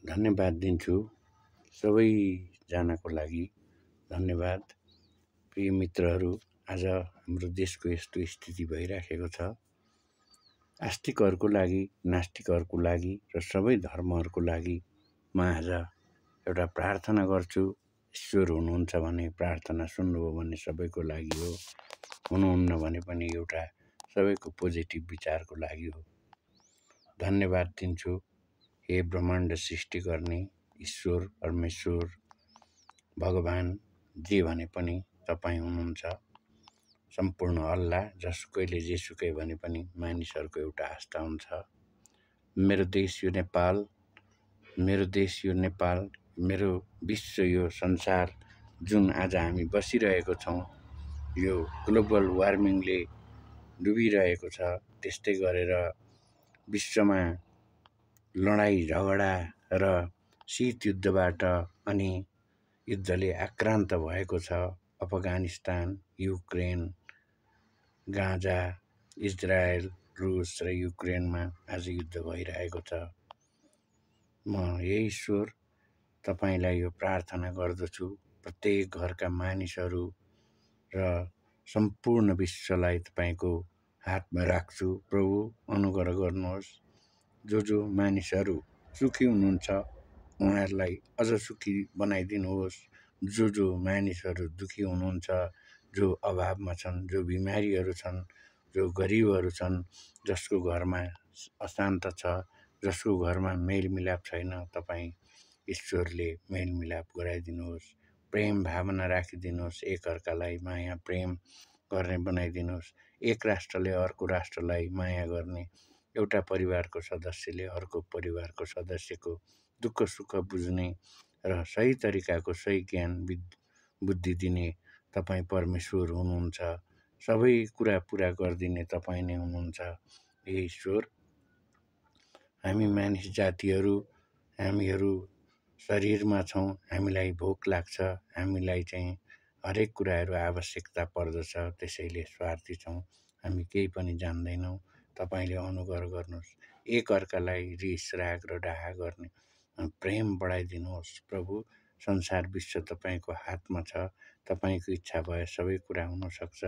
धन्यवाद दिन्छु सबैजनाको लागि। धन्यवाद। प्रिय मित्रहरू, आज हाम्रो देशको यस्तो स्थिति भइराखेको छ। आस्तिकहरूको लागि, नास्तिकहरूको लागि र सबै धर्महरूको लागि म आज एउटा प्रार्थना गर्छु। ईश्वर हुनुहुन्छ भने प्रार्थना सुन्नुभयो भने सबैको लागि हो, हुनुहुन्न भने पनि एउटा सबैको पोजिटिभ विचारको लागि हो। धन्यवाद दिन्छु। हे ब्रह्माण्ड सृष्टि गर्ने ईश्वर, परमेश्वर, भगवान जे भने पनि तपाईँ हुनुहुन्छ। सम्पूर्ण अल्लाह, जसकैले जेसुकै भने पनि मानिसहरूको एउटा आस्था हुन्छ। मेरो देश यो नेपाल, मेरो विश्व यो संसार जुन आज हामी बसिरहेको छौँ, यो ग्लोबल वार्मिङले डुबिरहेको छ। त्यस्तै गरेर विश्वमा लडाई झगडा र शीत युद्धबाट अनि युद्धले आक्रान्त भएको छ। अफगानिस्तान, युक्रेन, गाजा, इजरायल, रुस र युक्रेनमा आज युद्ध भइरहेको छ। म हे ईश्वर तपाईलाई यो प्रार्थना गर्दछु, प्रत्येक घरका मानिसहरू र सम्पूर्ण विश्वलाई तपाईको हातमा राख्छु। प्रभु अनुग्रह गर्नुहोस्। जो मानिसहरू सुखी हुनुहुन्छ उहाँहरूलाई अझ सुखी बनाइदिनुहोस्। जो मानिसहरू दुखी हुनुहुन्छ, जो अभावमा छन्, जो बिमारीहरू छन्, जो गरिबहरू छन्, जसको घरमा अशान्त छ, जसको घरमा मेलमिलाप छैन, तपाईँ ईश्वरले मेलमिलाप गराइदिनुहोस्। प्रेम भावना राखिदिनुहोस्। एकअर्कालाई माया प्रेम गर्ने बनाइदिनुहोस्। एक राष्ट्रले अर्को राष्ट्रलाई माया गर्ने, एउटा परिवारको सदस्यले अर्को परिवारको सदस्यको दुःख सुख बुझ्ने र सही तरिकाको सही ज्ञान बुद्धि दिने तपाईँ परमेश्वर हुनुहुन्छ। सबै कुरा पुरा गरिदिने तपाईँ नै हुनुहुन्छ। हे ईश्वर, हामी मानिस जातिहरू, हामीहरू शरीरमा छौँ, हामीलाई भोक लाग्छ, हामीलाई चाहिँ हरेक कुराहरू आवश्यकता पर्दछ। त्यसैले स्वार्थी छौँ, हामी केही पनि जान्दैनौँ। तपाईँले अनुग्रह गर्नुहोस्। एक अर्कालाई रिस राग र डाहा गर्ने प्रेम बढाइदिनुहोस्। प्रभु, संसार विश्व तपाईँको हातमा छ। तपाईँको इच्छा भए सबै कुरा हुनसक्छ।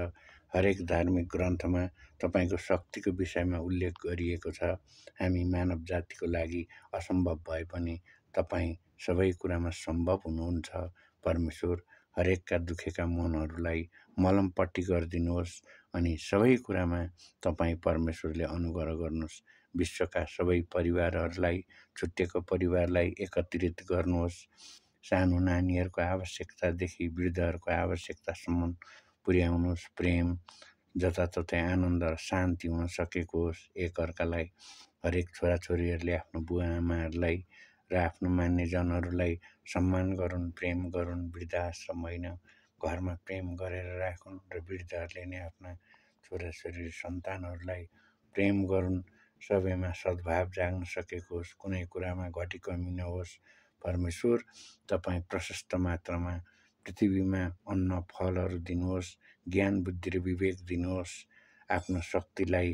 हरेक धार्मिक ग्रन्थमा तपाईँको शक्तिको विषयमा उल्लेख गरिएको छ। हामी मानव जातिको लागि असम्भव भए पनि तपाईँ सबै कुरामा सम्भव हुनुहुन्छ। परमेश्वर, हरेकका दुखेका मनहरूलाई मलमपट्टि गरिदिनुहोस् अनि सबै कुरामा तपाईँ परमेश्वरले अनुग्रह गर्नुहोस्। विश्वका सबै परिवारहरूलाई, छुट्टिएको परिवारलाई एकत्रित गर्नुहोस्। सानो नानीहरूको आवश्यकतादेखि वृद्धहरूको आवश्यकतासम्म पुर्याउनुहोस्। प्रेम, जताततै आनन्द र शान्ति हुन सकेको होस्। एकअर्कालाई, हरेक छोराछोरीहरूले आफ्नो बुवा आमाहरूलाई र आफ्नो मान्यजनहरूलाई सम्मान गरून्, प्रेम गरून्। वृद्धाश्रम होइन, घरमा प्रेम गरेर राखुन् र वृद्धहरूले नै आफ्ना छोराछोरी सन्तानहरूलाई प्रेम गरून्। सबैमा सद्भाव जाग्न सकेको होस्, कुनै कुरामा घटी कमी नहोस्। परमेश्वर, तपाईँ प्रशस्त मात्रामा पृथ्वीमा अन्न फलहरू दिनुहोस्, ज्ञान बुद्धि र विवेक दिनुहोस्। आफ्नो शक्तिलाई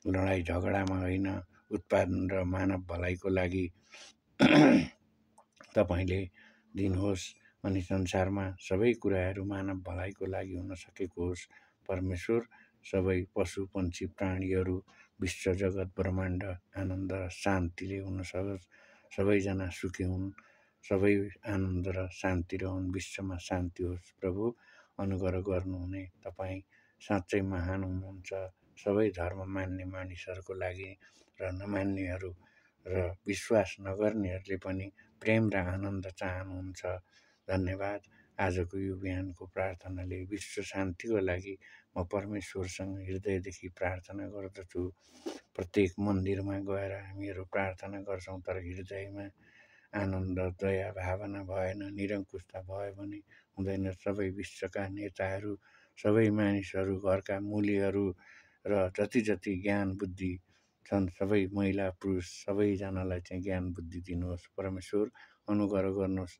लडाई झगडामा होइन, उत्पादन र मानव भलाइको लागि तपाईँले दिनुहोस् अनि संसारमा सबै कुराहरू मानव भलाइको लागि हुन सकेको होस्। परमेश्वर, सबै पशु पन्छी प्राणीहरू, विश्व जगत ब्रह्माण्ड आनन्द र शान्तिले हुन सकोस्। सबैजना सुखी हुन्, सबै आनन्द र शान्ति रहन्, विश्वमा शान्ति होस्। प्रभु, अनुग्रह गर्नुहुने तपाईँ साँच्चै महान हुनुहुन्छ। सबै धर्म मान्ने मानिसहरूको लागि र नमान्नेहरू र विश्वास नगर्नेहरूले पनि प्रेम र आनन्द चाहनुहुन्छ। धन्यवाद। आजको यो बिहानको प्रार्थनाले विश्व शान्तिको लागि म परमेश्वरसँग हृदयदेखि प्रार्थना गर्दछु। प्रत्येक मन्दिरमा गएर हामीहरू प्रार्थना गर्छौँ, तर हृदयमा आनन्द, दया भावना भएन, निरङ्कुशता भयो भने हुँदैन। सबै विश्वका नेताहरू, सबै मानिसहरू, घरका मूलीहरू र जति ज्ञान बुद्धि छन्, सबै महिला पुरुष सबैजनालाई चाहिँ ज्ञान बुद्धि दिनुहोस्। परमेश्वर, अनुग्रह गर्नुहोस्।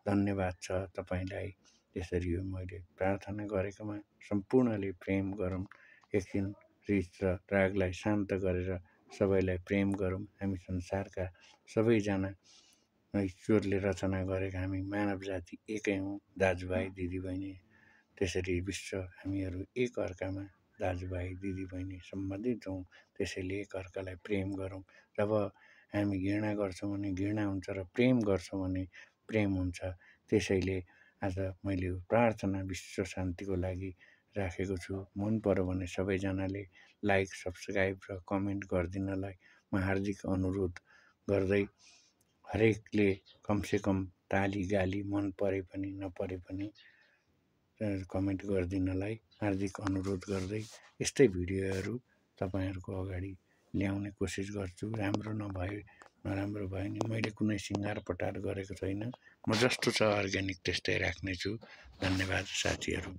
धन्यवाद छ तपाईँलाई। यसरी यो मैले प्रार्थना गरेकोमा सम्पूर्णले प्रेम गरौँ। एकछिन रिस र रागलाई शान्त गरेर सबैलाई प्रेम गरौँ। हामी संसारका सबैजना ईश्वरले रचना गरेका हामी मानव जाति एकै हौँ, दाजुभाइ दिदीबहिनी। त्यसरी विश्व हामीहरू एक अर्कामा दाजुभाइ दिदीबहिनी सम्बन्धित छौँ। त्यसैले एकअर्कालाई प्रेम गरौँ। जब हामी घृणा गर्छौँ भने घृणा हुन्छ र प्रेम गर्छौँ भने प्रेम हुन्छ। त्यसैले आज मैले प्रार्थना विश्व शान्तिको लागि राखेको छु। मन पर्यो भने सबैजनाले लाइक, सब्सक्राइब र कमेन्ट गरिदिनलाई म हार्दिक अनुरोध गर्दै हरेकले कमसेकम ताली गाली मन परे पनि नपरे पनि कमेन्ट गरिदिनलाई हार्दिक अनुरोध गर्दै यस्तै भिडियोहरू तपाईँहरूको अगाडि ल्याउने कोसिस गर्छु। राम्रो नभए नराम्रो भयो नि मैले कुनै सिँगार पटार गरेको छैन। म जस्तो छ अर्ग्यानिक त्यस्तै राख्नेछु। धन्यवाद साथीहरू।